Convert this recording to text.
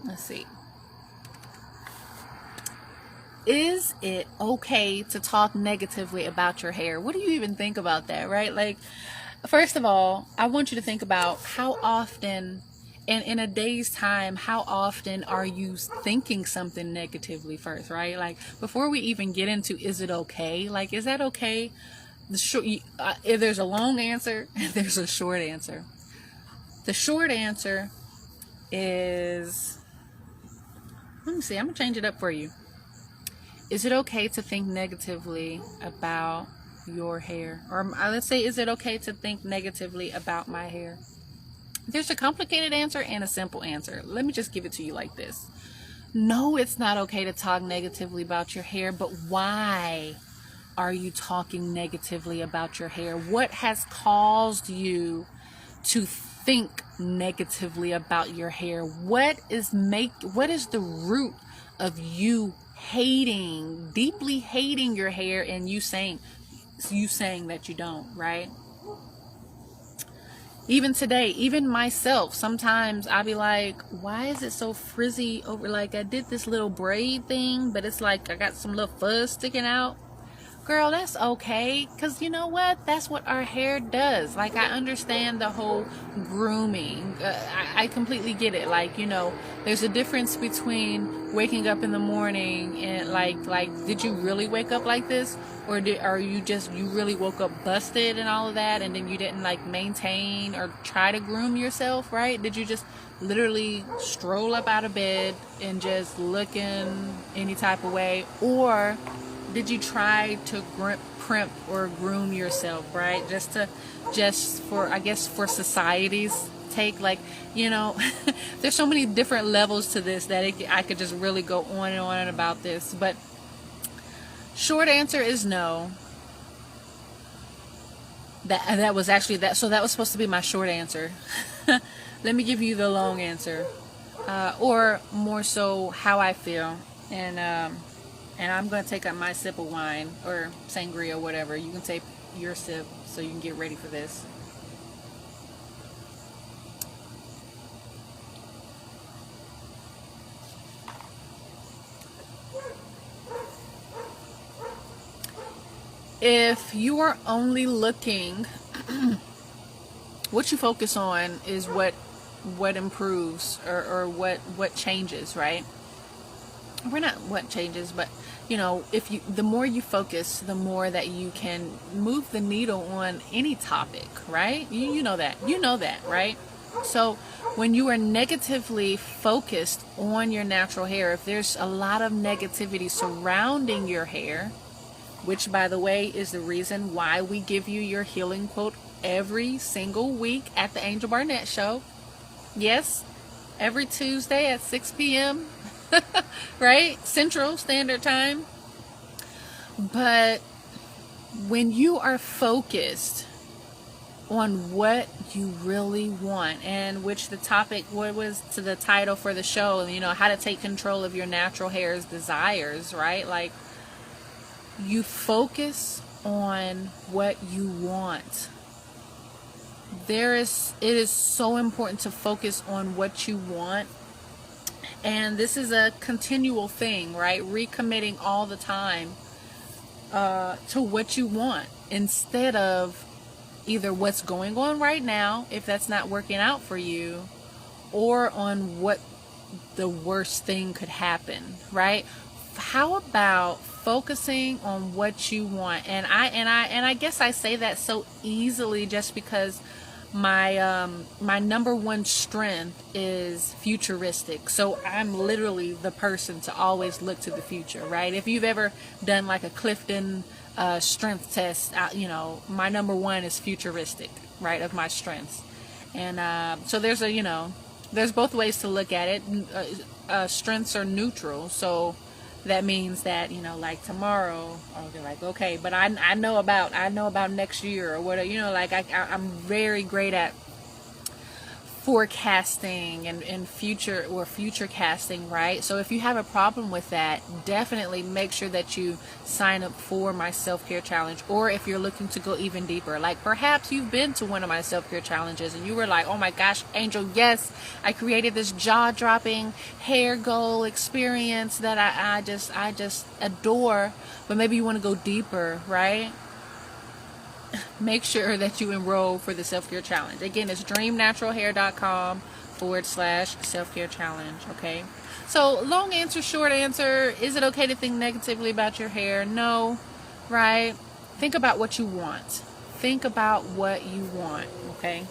Let's see. Is it okay to talk negatively about your hair? What do you even think about that, right? Like, first of all, I want you to think about how often, and in a day's time, how often are you thinking something negatively first, right? Like, before we even get into, is it okay? Like, is that okay? If there's a long answer, there's a short answer. The short answer is, let me see, I'm going to change it up for you. Is it okay to think negatively about your hair? Or let's say, is it okay to think negatively about my hair? There's a complicated answer and a simple answer. Let me just give it to you like this. No, it's not okay to talk negatively about your hair, but why are you talking negatively about your hair? What has caused you to think negatively about your hair? What is the root of you deeply hating your hair, and you saying that you don't, right? Even today, even myself, sometimes I'll be like, why is it so frizzy over, like I did this little braid thing, but it's like I got some little fuzz sticking out. Girl, that's okay, because you know what? That's what our hair does. Like, I understand the whole grooming. I completely get it. Like, there's a difference between waking up in the morning and like, did you really wake up like this? Or you really woke up busted and all of that, and then you didn't like maintain or try to groom yourself, right? Did you just literally stroll up out of bed and just looking any type of way? Or did you try to primp or groom yourself, right? Just for society's take, like, there's so many different levels to this that I could just really go on and on about this. But short answer is no. That was actually that. So that was supposed to be my short answer. Let me give you the long answer, or more so how I feel. And I'm going to take up my sip of wine or sangria, whatever. You can take your sip so you can get ready for this. If you are only looking, what you focus on is what improves or what changes, right? We're not what changes, but the more you focus, the more that you can move the needle on any topic, right? You know that, right? So when you are negatively focused on your natural hair, if there's a lot of negativity surrounding your hair, which, by the way, is the reason why we give you your healing quote every single week at the Angel Barnette Show. Yes, every Tuesday at 6 p.m. right? Central Standard Time. But when you are focused on what you really want, and which the topic, what was to the title for the show, how to take control of your natural hair's desires, right? Like, you focus on what you want. It is so important to focus on what you want. And this is a continual thing, right? Recommitting all the time to what you want, instead of either what's going on right now, if that's not working out for you, or on what the worst thing could happen, right? How about focusing on what you want? And I guess I say that so easily just because my number one strength is futuristic. So I'm literally the person to always look to the future, right? If you've ever done like a Clifton strength test, my number one is futuristic, right, of my strengths. And so there's both ways to look at it. Strengths are neutral, so that means that, like tomorrow, they're like, okay, but I know about next year or whatever, I'm very great at forecasting and future casting, right? So if you have a problem with that, definitely make sure that you sign up for my self-care challenge. Or if you're looking to go even deeper, like perhaps you've been to one of my self-care challenges and you were like, oh my gosh, Angel, yes, I created this jaw-dropping hair goal experience that I just adore, but maybe you want to go deeper, right? Make sure that you enroll for the self-care challenge. Again, it's dreamnaturalhair.com/self-care challenge. Okay. So long answer, short answer. Is it okay to think negatively about your hair? No. Right? Think about what you want. Think about what you want. Okay.